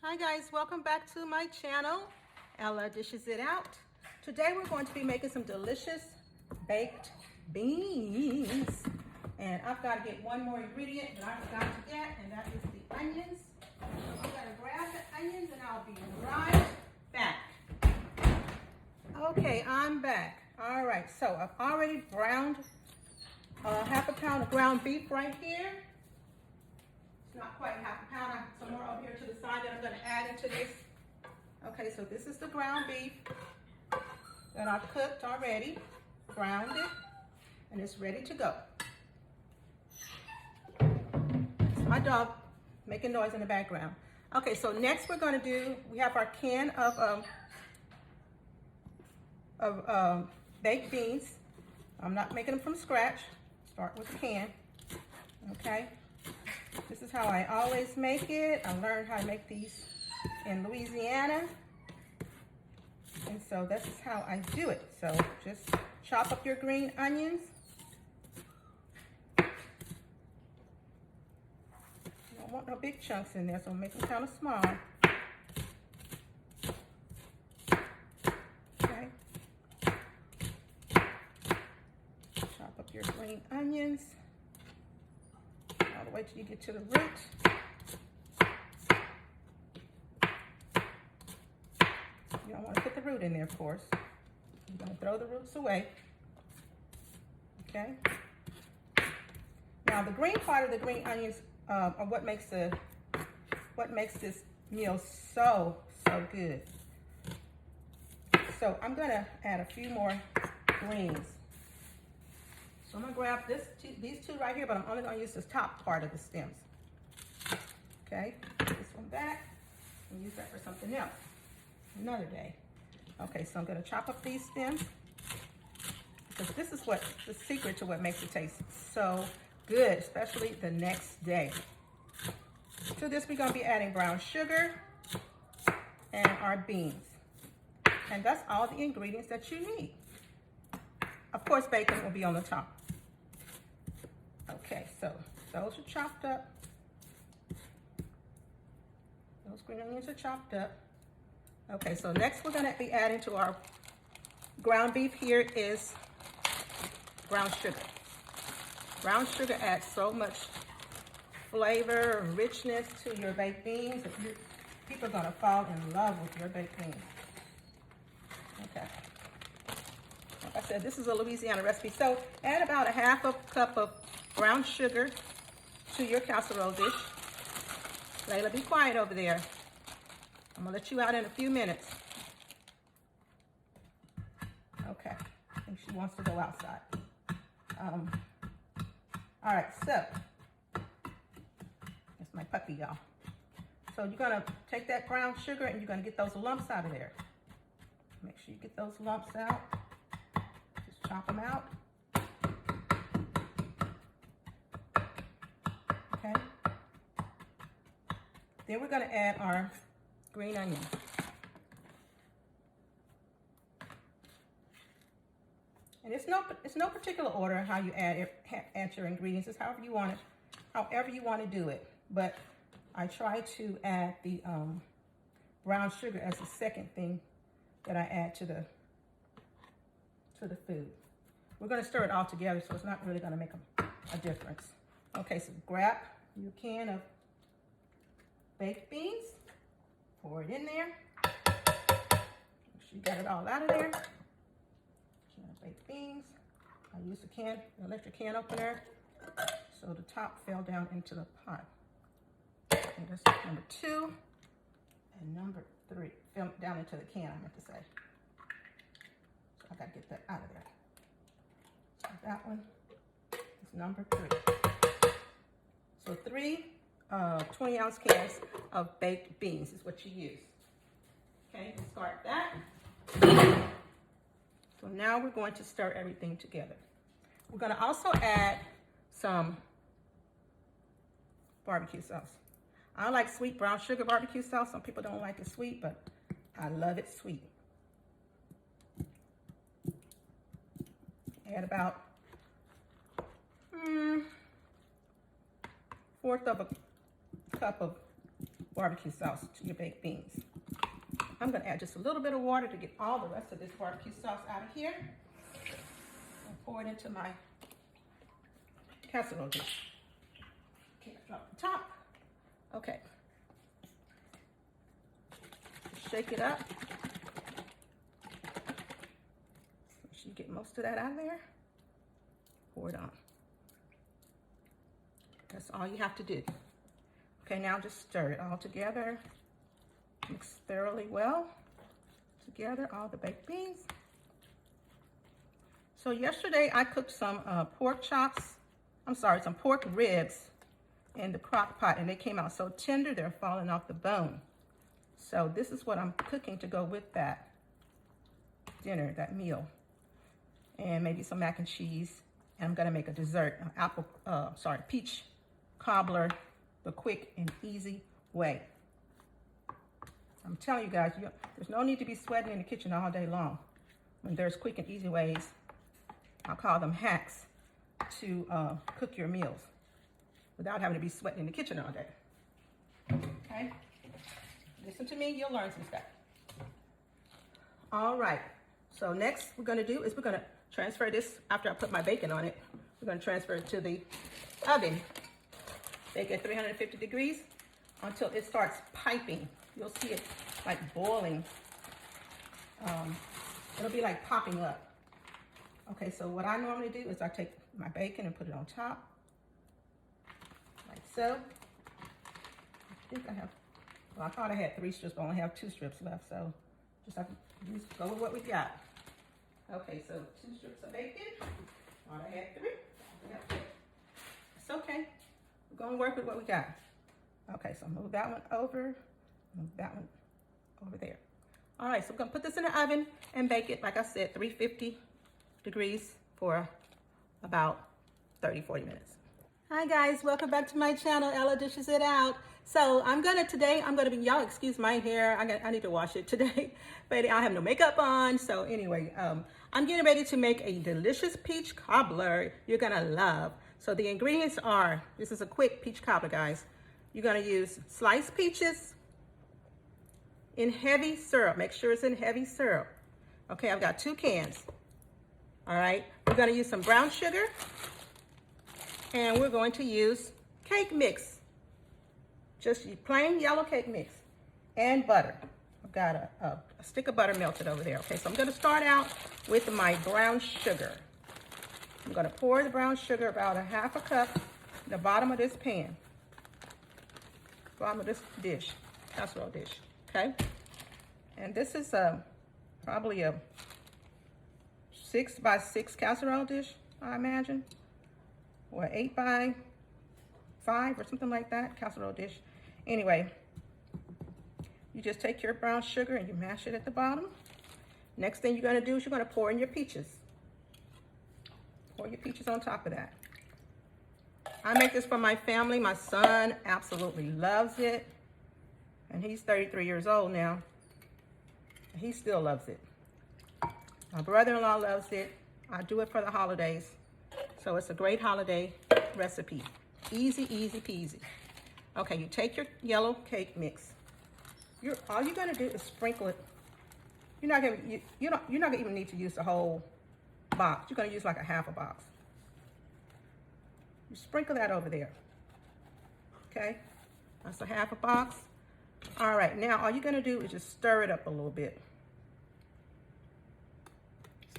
Hi guys, welcome back to my channel. Ella Dishes It Out. Today we're going to be making some delicious baked beans. And I've got to get one more ingredient that I forgot to get, and that is the onions. I'm going to grab the onions and I'll be right back. Okay, I'm back. All right, so I've already browned half a pound of ground beef right here. Not quite half a pound. I have some more over here to the side that I'm going to add into this. Okay, so this is the ground beef that I've cooked already, browned it, and it's ready to go. It's my dog making noise in the background. Okay, so next we're going to do, we have our can of baked beans. I'm not making them from scratch. Start with the can. Okay. This is how I always make it. I learned how to make these in Louisiana. And so this is how I do it. So just chop up your green onions. You don't want no big chunks in there, so make them kind of small. Okay. Chop up your green onions. All the way till you get to the root. You don't want to put the root in there, of course. You're going to throw the roots away. Okay. Now the green part of the green onions are what makes this meal so good. So I'm going to add a few more greens. So I'm going to grab these two right here, but I'm only going to use this top part of the stems. Okay, put this one back and use that for something else another day. Okay, so I'm going to chop up these stems because this is what the secret to what makes it taste so good, especially the next day. To this, we're going to be adding brown sugar and our beans. And that's all the ingredients that you need. Of course, bacon will be on the top. Okay, so those are chopped up. Those green onions are chopped up. Okay, so next we're going to be adding to our ground beef here is brown sugar. Brown sugar adds so much flavor and richness to your baked beans that people are going to fall in love with your baked beans. Okay. Like I said, this is a Louisiana recipe. So add about a half a cup of brown sugar to your casserole dish. Layla, be quiet over there. I'm gonna let you out in a few minutes. Okay, I think she wants to go outside. All right, so that's my puppy, y'all. So you're gonna take that brown sugar and you're gonna get those lumps out of there. Make sure you get those lumps out. Just chop them out. Okay. Then we're going to add our green onion. And it's no particular order how you add your ingredients. It's however you want to do it. But I try to add the brown sugar as the second thing that I add to the food. We're going to stir it all together, so it's not really going to make a difference. Okay, so grab your can of baked beans, pour it in there. Make sure you got it all out of there. Can of baked beans. I used an electric can opener, so the top fell down into the pot. And that's number 2 and number 3 fell down into the can, I meant to say. So I gotta get that out of there. So that one is number 3. So 3 20-ounce cans of baked beans is what you use. Okay, discard that. So now we're going to stir everything together. We're going to also add some barbecue sauce. I like sweet brown sugar barbecue sauce. Some people don't like it sweet, but I love it sweet. Add about 1/4 of a cup of barbecue sauce to your baked beans. I'm going to add just a little bit of water to get all the rest of this barbecue sauce out of here. And pour it into my casserole dish. Okay, drop the top. Okay. Shake it up. So you get most of that out of there. Pour it on. That's all you have to do. Okay, now just stir it all together. Mix thoroughly well together, all the baked beans. So yesterday I cooked some some pork ribs in the crock pot, and they came out so tender they're falling off the bone. So this is what I'm cooking to go with that dinner, that meal. And maybe some mac and cheese. And I'm gonna make a dessert, peach cobbler, the quick and easy way. I'm telling you guys, there's no need to be sweating in the kitchen all day long. When there's quick and easy ways, I'll call them hacks, to cook your meals without having to be sweating in the kitchen all day. Okay? Listen to me, you'll learn some stuff. All right, so next we're gonna do is we're gonna transfer this, after I put my bacon on it, we're gonna transfer it to the oven. Bake at 350 degrees until it starts piping. You'll see it like boiling. It'll be like popping up. Okay, so what I normally do is I take my bacon and put it on top, like so. I think I have, well, I thought I had 3 strips, but I only have 2 strips left, so just have to go with what we got. Okay, so 2 strips of bacon. Thought I had 3. It's okay. We're gonna work with what we got. Okay, so move that one over, move that one over there. All right, so I'm gonna put this in the oven and bake it, like I said, 350 degrees for about 30-40 minutes. Hi guys, welcome back to my channel, Ella Dishes It Out. So today I'm gonna be, y'all excuse my hair, I need to wash it today, but I have no makeup on. So anyway, I'm getting ready to make a delicious peach cobbler you're gonna love. So the ingredients are, this is a quick peach cobbler, guys. You're gonna use sliced peaches in heavy syrup. Make sure it's in heavy syrup. Okay, I've got 2 cans. All right, we're gonna use some brown sugar, and we're going to use cake mix. Just plain yellow cake mix and butter. I've got a stick of butter melted over there. Okay, so I'm gonna start out with my brown sugar. I'm gonna pour the brown sugar about 1/2 cup in the bottom of this pan. Bottom of this dish, casserole dish, okay? And this is probably a 6 by 6 casserole dish, I imagine, or 8 by 5 or something like that, casserole dish. Anyway, you just take your brown sugar and you mash it at the bottom. Next thing you're gonna do is you're gonna pour in your peaches. Pour your peaches on top of that. I make this for my family. My son absolutely loves it. And he's 33 years old now. And he still loves it. My brother-in-law loves it. I do it for the holidays. So it's a great holiday recipe. Easy, easy peasy. Okay, you take your yellow cake mix. All you're gonna do is sprinkle it. You're not gonna even need to use the whole box. You're gonna use like 1/2 box. You sprinkle that over there. Okay, that's 1/2 box. All right, now all you're gonna do is just stir it up a little bit.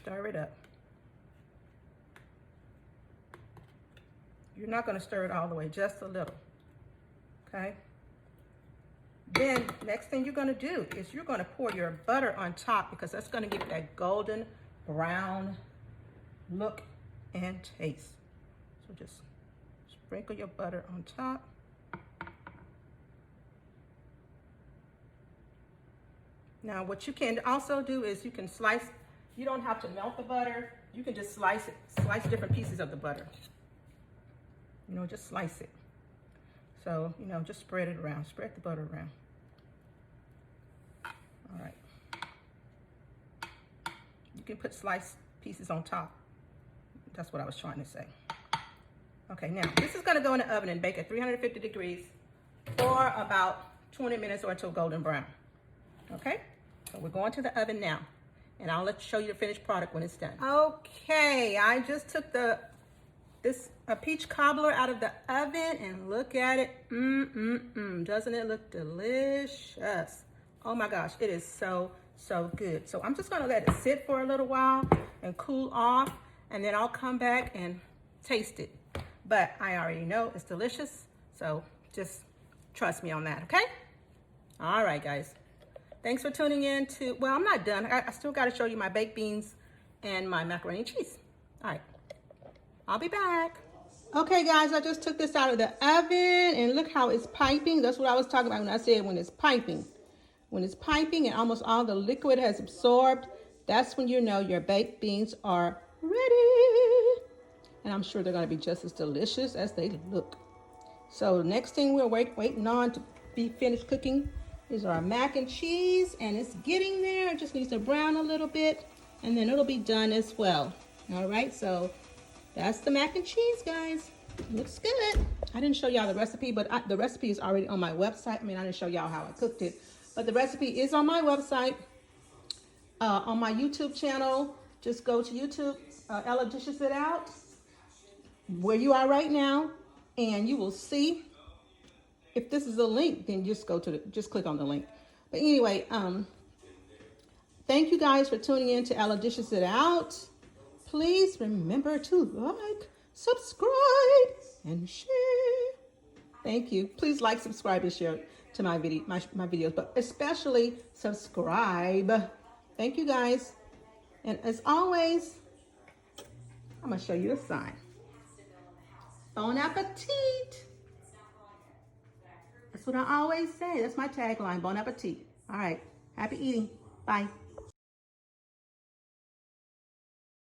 Stir it up. You're not gonna stir it all the way, just a little, okay? Then next thing you're gonna do is you're gonna pour your butter on top, because that's gonna give it that golden brown look and taste. So just sprinkle your butter on top. Now what you can also do is you can slice, you don't have to melt the butter, you can just slice it, slice different pieces of the butter. You know, just slice it. So, you know, just spread it around, spread the butter around. All right. You can put sliced pieces on top. That's what I was trying to say. Okay, now this is gonna go in the oven and bake at 350 degrees for about 20 minutes or until golden brown. Okay, so we're going to the oven now, and I'll show you the finished product when it's done. Okay, I just took this peach cobbler out of the oven, and look at it. Doesn't it look delicious? Oh my gosh, it is so good. So I'm just gonna let it sit for a little while and cool off, and then I'll come back and taste it. But I already know it's delicious, so just trust me on that, okay? All right, guys. Thanks for tuning in to, well, I'm not done. I still got to show you my baked beans and my macaroni and cheese. All right, I'll be back. Okay, guys, I just took this out of the oven, and look how it's piping. That's what I was talking about when I said when it's piping. When it's piping and almost all the liquid has absorbed, that's when you know your baked beans are ready. And I'm sure they're going to be just as delicious as they look. So the next thing we're waiting on to be finished cooking is our mac and cheese, and it's getting there. It just needs to brown a little bit, and then it'll be done as well. All right, so that's the mac and cheese, guys. Looks good. I didn't show y'all the recipe, but the recipe is already on my website. I mean, I didn't show y'all how I cooked it, but the recipe is on my website, on my YouTube channel. Just go to YouTube, Ella Dishes It Out, where you are right now, and you will see. If this is a link, then just click on the link. But anyway, thank you guys for tuning in to Ella Dishes It Out. Please remember to like, subscribe, and share. Thank you. Please like, subscribe, and share to my videos, but especially subscribe. Thank you guys. And as always, I'm gonna show you the sign. Bon appetit. That's what I always say. That's my tagline, bon appetit. All right, happy eating. Bye.